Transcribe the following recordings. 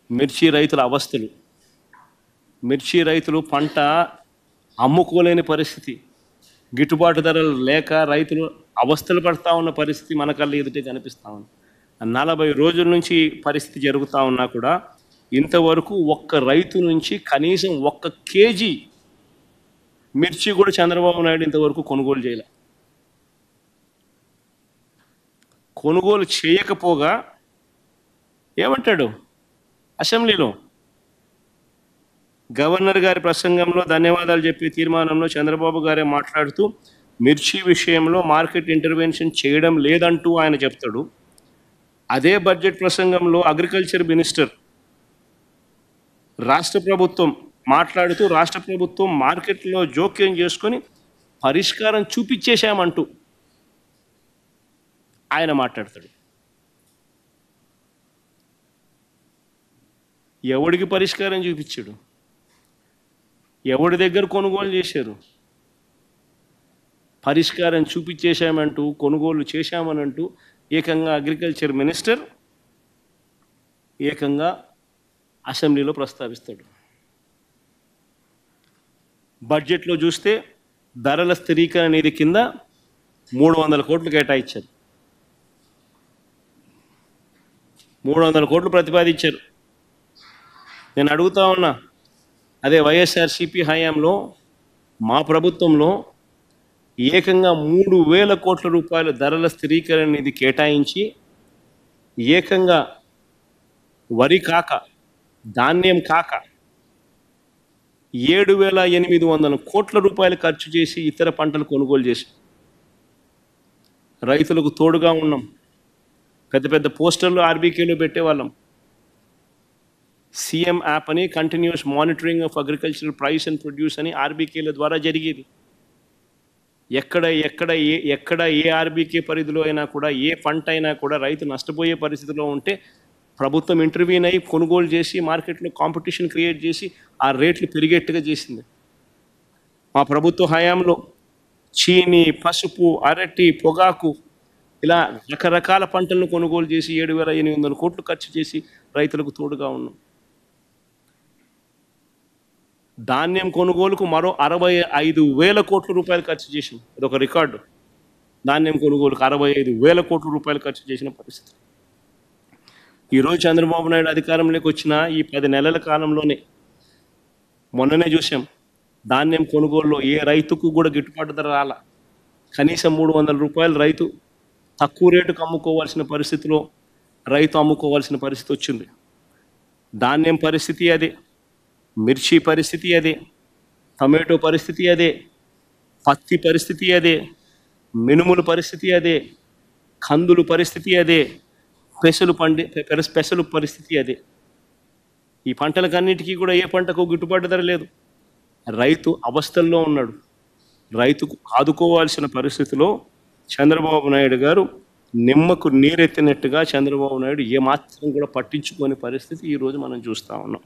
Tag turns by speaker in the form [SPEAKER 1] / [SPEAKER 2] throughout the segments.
[SPEAKER 1] మిర్చి రైతుల అవస్థలు, మిర్చి రైతులు పంట అమ్ముకోలేని పరిస్థితి, గిట్టుబాటు ధరలు లేక రైతులు అవస్థలు పడుతూ ఉన్న పరిస్థితి మన కళ్ళ ఎదుటే కనిపిస్తూ ఉంది. 40 రోజుల నుంచి పరిస్థితి జరుగుతూ ఉన్నా కూడా ఇంతవరకు ఒక్క రైతు నుంచి కనీసం 1 కేజీ మిర్చి కూడా చంద్రబాబు నాయుడు ఇంతవరకు కొనుగోలు చేయలే. కొనుగోలు చేయకపోగా ఏమంటాడు అసెంబ్లీలో? గవర్నర్ గారి ప్రసంగంలో ధన్యవాదాలు చెప్పే తీర్మానంలో చంద్రబాబు గారే మాట్లాడుతూ మిర్చి విషయంలో మార్కెట్ ఇంటర్వెన్షన్ చేయడం లేదంటూ ఆయన చెప్తాడు. అదే బడ్జెట్ ప్రసంగంలో అగ్రికల్చర్ మినిస్టర్ రాష్ట్ర ప్రభుత్వం మాట్లాడుతూ రాష్ట్ర ప్రభుత్వం మార్కెట్లో జోక్యం చేసుకొని పరిష్కారం చూపించేశామంటూ ఆయన మాట్లాడతాడు. ఎవడికి పరిష్కారం చూపించాడు? ఎవడి దగ్గర కొనుగోలు చేశారు? పరిష్కారం చూపించేశామంటూ కొనుగోలు చేశామనంటూ ఏకంగా అగ్రికల్చర్ మినిస్టర్ ఏకంగా అసెంబ్లీలో ప్రస్తావిస్తాడు. బడ్జెట్లో చూస్తే ధరల స్థిరీకరణ నిధి కింద 300 కోట్లు కేటాయించారు. 300 కోట్లు ప్రతిపాదించారు. నేను అడుగుతా ఉన్నా, అదే వైఎస్ఆర్సీపీ హయాంలో మా ప్రభుత్వంలో ఏకంగా 3000 కోట్ల రూపాయల ధరల స్థిరీకరణ నిధి కేటాయించి ఏకంగా వరి కాక ధాన్యం కాక 7,800 కోట్ల రూపాయలు ఖర్చు చేసి ఇతర పంటలు కొనుగోలు చేసి రైతులకు తోడుగా ఉన్నాం. పెద్ద పెద్ద పోస్టర్లు ఆర్బీకేలో పెట్టేవాళ్ళం. సీఎం యాప్ అని continuous monitoring of agricultural price and produce అని ఆర్బీకేల ద్వారా జరిగేది. ఎక్కడ ఏ ఆర్బీకే పరిధిలో అయినా కూడా ఏ పంట అయినా కూడా రైతు నష్టపోయే పరిస్థితిలో ఉంటే ప్రభుత్వం ఇంటర్వ్యూన్ అయ్యి కొనుగోలు చేసి మార్కెట్లో కాంపిటీషన్ క్రియేట్ చేసి ఆ రేట్లు పెరిగేట్టుగా చేసింది. మా ప్రభుత్వ హయాంలో చీని, పసుపు, అరటి, పొగాకు ఇలా రకరకాల పంటలను కొనుగోలు చేసి 7,800 కోట్లు ఖర్చు చేసి రైతులకు తోడుగా ఉన్నాం. ధాన్యం కొనుగోలుకు మరో 65,000 కోట్ల రూపాయలు ఖర్చు చేసాం. ఇదొక రికార్డు. ధాన్యం కొనుగోలుకు 65,000 కోట్ల రూపాయలు ఖర్చు చేసిన పరిస్థితి. ఈరోజు చంద్రబాబు నాయుడు అధికారంలోకి వచ్చిన ఈ 10 నెలల కాలంలోనే మొన్ననే చూసాం, ధాన్యం కొనుగోలులో ఏ రైతుకు కూడా గిట్టుబాటు ధర రాల. కనీసం 300 రూపాయలు రైతు తక్కువ రేటుకు అమ్ముకోవాల్సిన పరిస్థితిలో రైతు అమ్ముకోవాల్సిన పరిస్థితి వచ్చింది. ధాన్యం పరిస్థితి అదే, మిర్చి పరిస్థితి అదే, టమాటో పరిస్థితి అదే, పత్తి పరిస్థితి అదే, మినుముల పరిస్థితి అదే, కందులు పరిస్థితి అదే, పెసలు పరిస్థితి అదే. ఈ పంటలకన్నిటికీ కూడా ఏ పంటకు గిట్టుబాటు ధర లేదు. రైతు అవస్థల్లో ఉన్నాడు. రైతుకు ఆదుకోవాల్సిన పరిస్థితిలో చంద్రబాబు నాయుడు గారు నిమ్మకు నీరెత్తినట్టుగా చంద్రబాబు నాయుడు ఏమాత్రం కూడా పట్టించుకోని పరిస్థితి ఈరోజు మనం చూస్తూ ఉన్నాం.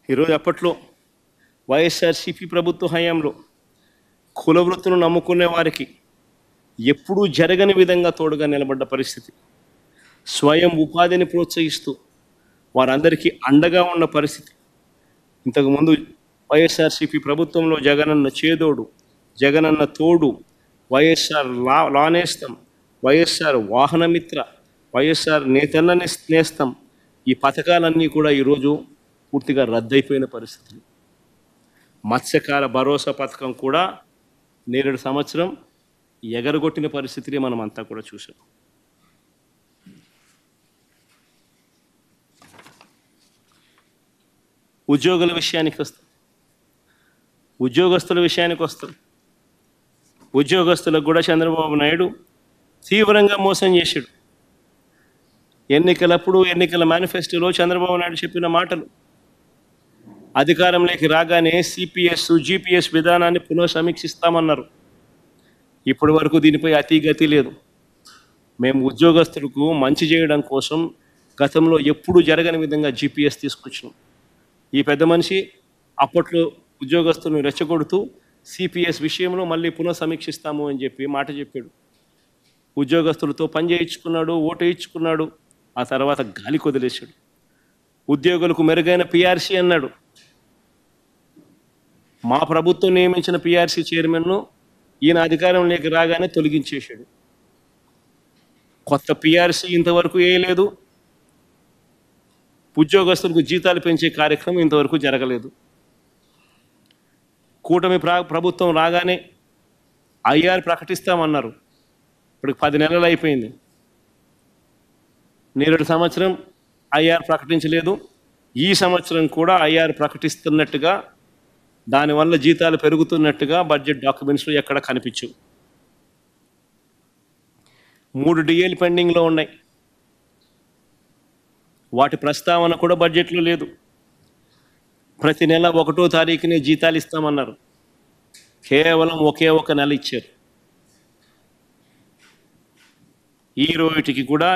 [SPEAKER 1] ఈరోజు అప్పట్లో వైఎస్ఆర్సీపీ ప్రభుత్వ హయాంలో కుల వృత్తులను నమ్ముకునే వారికి ఎప్పుడూ జరగని విధంగా తోడుగా నిలబడ్డ పరిస్థితి. స్వయం ఉపాధిని ప్రోత్సహిస్తూ వారందరికీ అండగా ఉన్న పరిస్థితి. ఇంతకుముందు వైఎస్ఆర్సీపీ ప్రభుత్వంలో జగనన్న చేదోడు, జగనన్న తోడు, వైఎస్ఆర్ లానేస్తం, వైఎస్ఆర్ వాహనమిత్ర, వైఎస్ఆర్ నేతన్న నేస్తం, ఈ పథకాలన్నీ కూడా ఈరోజు పూర్తిగా రద్దయిపోయిన పరిస్థితులు. మత్స్యకార భరోసా పథకం కూడా నేరేడు సంవత్సరం ఎగరగొట్టిన పరిస్థితిని మనం అంతా కూడా చూసాం. ఉద్యోగుల విషయానికి వస్తాం, ఉద్యోగస్తుల విషయానికి వస్తాం. ఉద్యోగస్తులకు కూడా చంద్రబాబు నాయుడు తీవ్రంగా మోసం చేశాడు. ఎన్నికలప్పుడు ఎన్నికల మేనిఫెస్టోలో చంద్రబాబు నాయుడు చెప్పిన మాటలు, అధికారంలోకి రాగానే సిపిఎస్, జిపిఎస్ విధానాన్ని పునఃసమీక్షిస్తామన్నారు. ఇప్పటి వరకు దీనిపై అతిగతి లేదు. మేము ఉద్యోగస్తులకు మంచి చేయడం కోసం గతంలో ఎప్పుడూ జరగని విధంగా జిపిఎస్ తీసుకొచ్చినాం. ఈ పెద్ద మనిషి అప్పట్లో ఉద్యోగస్తులను రెచ్చగొడుతూ సిపిఎస్ విషయంలో మళ్ళీ పునఃసమీక్షిస్తాము అని చెప్పి మాట చెప్పాడు. ఉద్యోగస్తులతో పని చేయించుకున్నాడు, ఓటు వేయించుకున్నాడు, ఆ తర్వాత గాలికి వదిలేశాడు. ఉద్యోగులకు మెరుగైన పిఆర్సీ అన్నాడు. మా ప్రభుత్వం నియమించిన పిఆర్సీ చైర్మన్ను ఈయన అధికారంలోకి రాగానే తొలగించేశాడు. కొత్త పిఆర్సీ ఇంతవరకు వేయలేదు. ఉద్యోగస్తులకు జీతాలు పెంచే కార్యక్రమం ఇంతవరకు జరగలేదు. కూటమి ప్రభుత్వం రాగానే ఐఆర్ ప్రకటిస్తామన్నారు. ఇప్పుడు 10 నెలలు అయిపోయింది. నేరేడు సంవత్సరం ఐఆర్ ప్రకటించలేదు. ఈ సంవత్సరం కూడా ఐఆర్ ప్రకటిస్తున్నట్టుగా, దానివల్ల జీతాలు పెరుగుతున్నట్టుగా బడ్జెట్ డాక్యుమెంట్స్లో ఎక్కడ కనిపించవు. 3 డిఏలు పెండింగ్లో ఉన్నాయి. వాటి ప్రస్తావన కూడా బడ్జెట్లో లేదు. ప్రతి నెల 1వ తారీఖునే జీతాలు ఇస్తామన్నారు. కేవలం ఒకే ఒక నెల ఇచ్చారు. ఈ రోజుకి కూడా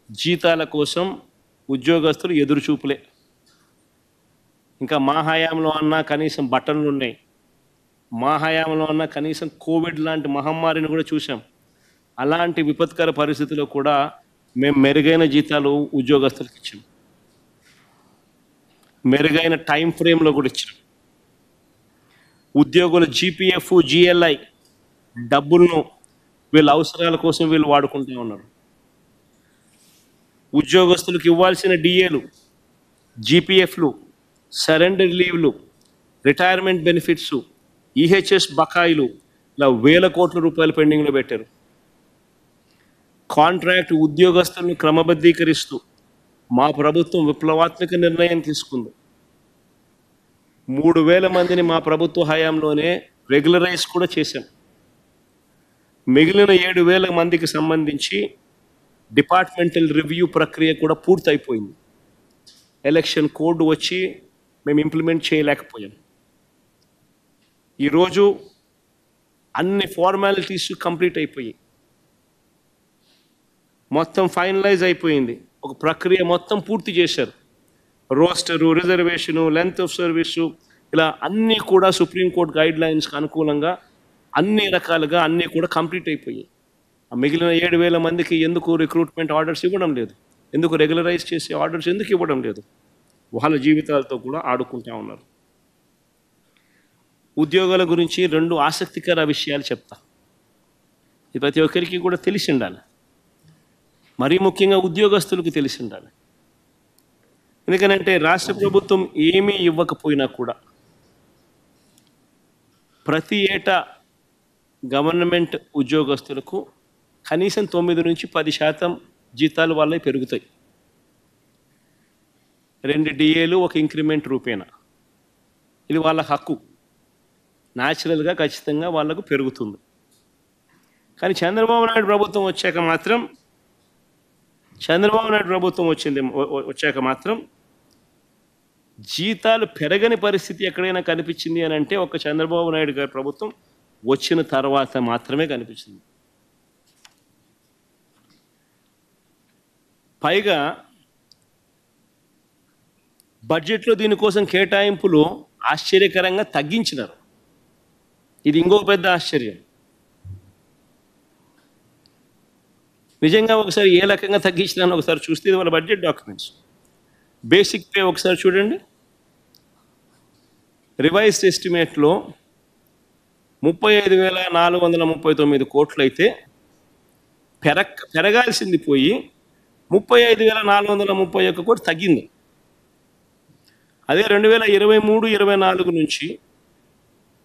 [SPEAKER 1] జీతాల కోసం ఉద్యోగస్తులు ఎదురుచూపులే. ఇంకా మా హయాంలో అన్నా కనీసం బట్టలు ఉన్నాయి, మా హయాంలో అన్నా కనీసం కోవిడ్ లాంటి మహమ్మారిని కూడా చూసాం. అలాంటి విపత్కర పరిస్థితుల్లో కూడా మేము మెరుగైన జీతాలు ఉద్యోగస్తులకు ఇచ్చాం. మెరుగైన టైం ఫ్రేమ్లో కూడా ఇచ్చాం. ఉద్యోగుల జీపీఎఫ్, జిఎల్ఐ డబ్బులను వీళ్ళ అవసరాల కోసం వీళ్ళు వాడుకుంటూ ఉన్నారు. ఉద్యోగస్తులకు ఇవ్వాల్సిన డిఏలు, జీపీఎఫ్లు, సరెండర్ లీవ్లు, రిటైర్మెంట్ బెనిఫిట్స్, ఈహెచ్ఎస్ బకాయిలు ఇలా వేల కోట్ల రూపాయలు పెండింగ్లో పెట్టారు. కాంట్రాక్ట్ ఉద్యోగస్తులను క్రమబద్ధీకరిస్తూ మా ప్రభుత్వం విప్లవాత్మక నిర్ణయం తీసుకుంది. 3000 మందిని మా ప్రభుత్వ హయాంలోనే రెగ్యులరైజ్ కూడా చేశాం. మిగిలిన 7000 మందికి సంబంధించి డిపార్ట్మెంటల్ రివ్యూ ప్రక్రియ కూడా పూర్తయిపోయింది. ఎలక్షన్ కోడ్ వచ్చి మేము ఇంప్లిమెంట్ చేయలేకపోయాం. ఈరోజు అన్ని ఫార్మాలిటీస్ కంప్లీట్ అయిపోయాయి. మొత్తం ఫైనలైజ్ అయిపోయింది. ఒక ప్రక్రియ మొత్తం పూర్తి చేశారు. Rooster, reservation, length of service, ఇలా అన్నీ కూడా సుప్రీంకోర్టు గైడ్ లైన్స్కి అనుకూలంగా అన్ని రకాలుగా అన్నీ కూడా కంప్లీట్ అయిపోయాయి. ఆ మిగిలిన 7000 మందికి ఎందుకు రిక్రూట్మెంట్ ఆర్డర్స్ ఇవ్వడం లేదు? ఎందుకు రెగ్యులరైజ్ చేసే ఆర్డర్స్ ఎందుకు ఇవ్వడం లేదు? వాళ్ళ జీవితాలతో కూడా ఆడుకుంటా ఉన్నారు. ఉద్యోగాల గురించి 2 ఆసక్తికర విషయాలు చెప్తా. ఇది ప్రతి ఒక్కరికి కూడా తెలిసి ఉండాలి. మరీ ముఖ్యంగా ఉద్యోగస్తులకు తెలిసి ఉండాలి. ఎందుకనంటే రాష్ట్ర ప్రభుత్వం ఏమీ ఇవ్వకపోయినా కూడా ప్రతి ఏటా గవర్నమెంట్ ఉద్యోగస్తులకు కనీసం 9 నుంచి 10% జీతాలు వాళ్ళే పెరుగుతాయి. 2 డిఏలు, ఒక ఇంక్రిమెంట్ రూపేణా. ఇది వాళ్ళ హక్కు. న్యాచురల్గా ఖచ్చితంగా వాళ్ళకు పెరుగుతుంది. కానీ చంద్రబాబు నాయుడు ప్రభుత్వం వచ్చాక మాత్రం జీతాలు పెరగని పరిస్థితి ఎక్కడైనా కనిపించింది అని అంటే ఒక చంద్రబాబు నాయుడు గారి ప్రభుత్వం వచ్చిన తర్వాత మాత్రమే కనిపించింది. పైగా బడ్జెట్లో దీనికోసం కేటాయింపులు ఆశ్చర్యకరంగా తగ్గించినారు. ఇది ఇంకో పెద్ద ఆశ్చర్యం. నిజంగా ఒకసారి ఏ రకంగా తగ్గించినాను ఒకసారి చూస్తే ఇది వాళ్ళ బడ్జెట్ డాక్యుమెంట్స్. బేసిక్ పే ఒకసారి చూడండి. రివైజ్డ్ ఎస్టిమేట్లో 35,439 కోట్లు అయితే పెరగాల్సింది పోయి 35,431 కోట్లు తగ్గింది. అదే 2023-24 నుంచి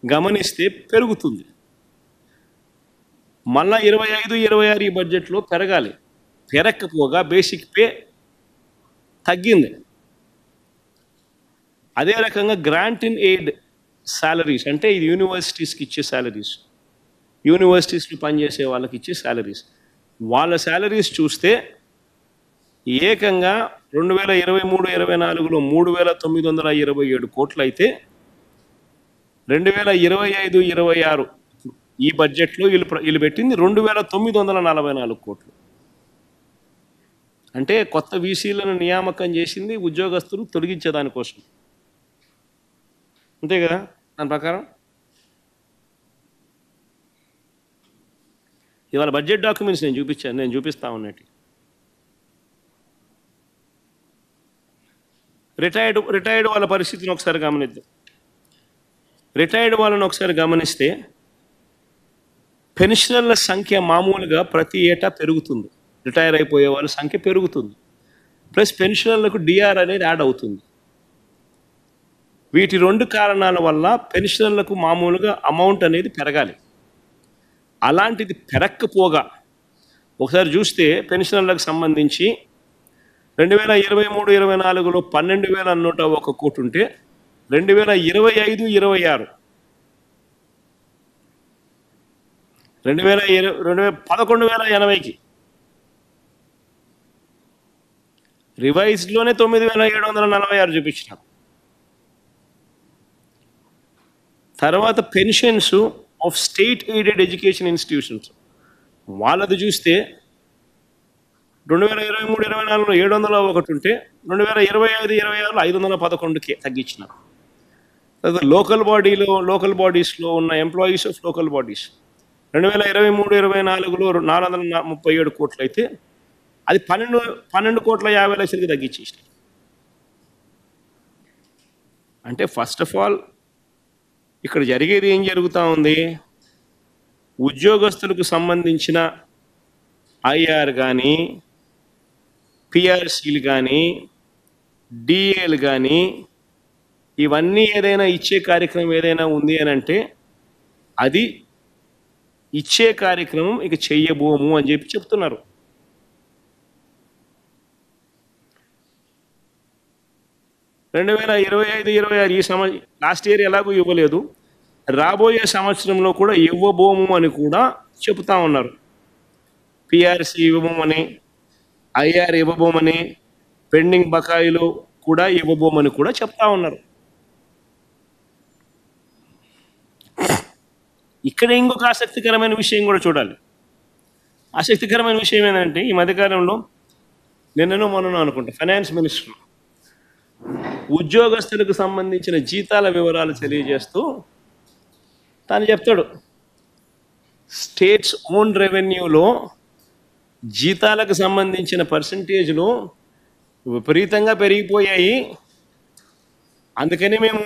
[SPEAKER 1] గమనిస్తే పెరుగుతుంది. మళ్ళా 25-26 ఈ బడ్జెట్లో పెరగాలి. పెరగకపోగా బేసిక్ పే తగ్గింది. అదే రకంగా గ్రాంట్ ఇన్ ఎయిడ్ సాలరీస్, అంటే ఇది యూనివర్సిటీస్కి ఇచ్చే సాలరీస్, యూనివర్సిటీస్లో పనిచేసే వాళ్ళకి ఇచ్చే సాలరీస్, వాళ్ళ సాలరీస్ చూస్తే ఏకంగా 2023-24లో 3,927 కోట్లు అయితే 2025-26 ఈ బడ్జెట్లో వీళ్ళు పెట్టింది 2,944 కోట్లు. అంటే కొత్త వీసీలను నియామకం చేసింది ఉద్యోగస్తులు తొలగించేదానికోసం, అంతే కదా? దాని ప్రకారం ఇవాళ బడ్జెట్ డాక్యుమెంట్స్ నేను చూపిస్తా ఉన్నట్టు. రిటైర్డ్ వాళ్ళ పరిస్థితిని ఒకసారి గమనిద్దాం. రిటైర్డ్ వాళ్ళని ఒకసారి గమనిస్తే పెన్షనర్ల సంఖ్య మామూలుగా ప్రతి ఏటా పెరుగుతుంది. రిటైర్ అయిపోయే వాళ్ళ సంఖ్య పెరుగుతుంది, ప్లస్ పెన్షనర్లకు డిఆర్ అనేది యాడ్ అవుతుంది. వీటి 2 కారణాల వల్ల పెన్షనర్లకు మామూలుగా అమౌంట్ అనేది పెరగాలి. అలాంటిది పెరక్కపోగా ఒకసారి చూస్తే పెన్షనర్లకు సంబంధించి 2023-24లో 12,101 కోట్లు ఉంటే 2025-26 11,080కి రివైజ్డ్లోనే 9,746 చూపించినారు. తర్వాత pensions of state aided education institutions వాళ్ళది చూస్తే 2023-24లో 701 ఉంటే 2025-26లో 511కి తగ్గించినారు. తర్వాత లోకల్ బాడీస్లో ఉన్న ఎంప్లాయీస్ ఆఫ్ లోకల్ బాడీస్ 2023-24లో 437 కోట్లు అయితే అది 12,50,00,000కి తగ్గించేసి. అంటే ఫస్ట్ ఆఫ్ ఆల్ ఇక్కడ జరిగేది ఏం జరుగుతూ ఉంది? ఉద్యోగస్తులకు సంబంధించిన ఐఆర్ కానీ, పిఆర్సీలు కానీ, డిఏలు కానీ ఇవన్నీ ఏదైనా ఇచ్చే కార్యక్రమం ఏదైనా ఉంది అని అంటే అది ఇచ్చే కార్యక్రమం ఇక చెయ్యబోము అని చెప్పి చెప్తున్నారు. రెండు 2025-26 లాస్ట్ ఇయర్ ఎలాగూ ఇవ్వలేదు, రాబోయే సంవత్సరంలో కూడా ఇవ్వబోము అని కూడా చెప్తా ఉన్నారు. పిఆర్సీ ఇవ్వబోమని, ఐఆర్ ఇవ్వబోమని, పెండింగ్ బకాయిలు కూడా ఇవ్వబోమని కూడా చెప్తా ఉన్నారు. ఇక్కడ ఇంకొక ఆసక్తికరమైన విషయం కూడా చూడాలి. ఆసక్తికరమైన విషయం ఏంటంటే ఈ మధ్యకాలంలో మొన్ననో అనుకుంటా ఫైనాన్స్ మినిస్టర్ ఉద్యోగస్తులకు సంబంధించిన జీతాల వివరాలు తెలియజేస్తూ తాను చెప్తాడు, స్టేట్స్ ఓన్ రెవెన్యూలో జీతాలకు సంబంధించిన పర్సంటేజ్లు విపరీతంగా పెరిగిపోయాయి, అందుకని మేము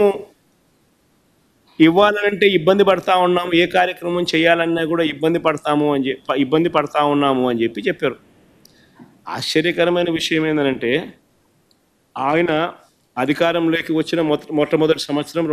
[SPEAKER 1] ఇవ్వాలంటే ఇబ్బంది పడతా ఉన్నాము, ఏ కార్యక్రమం చేయాలన్నా కూడా ఇబ్బంది పడతా ఉన్నాము అని చెప్పారు. ఆశ్చర్యకరమైన విషయం ఏంటంటే ఆయన అధికారంలోకి వచ్చిన మొట్టమొదటి సంవత్సరం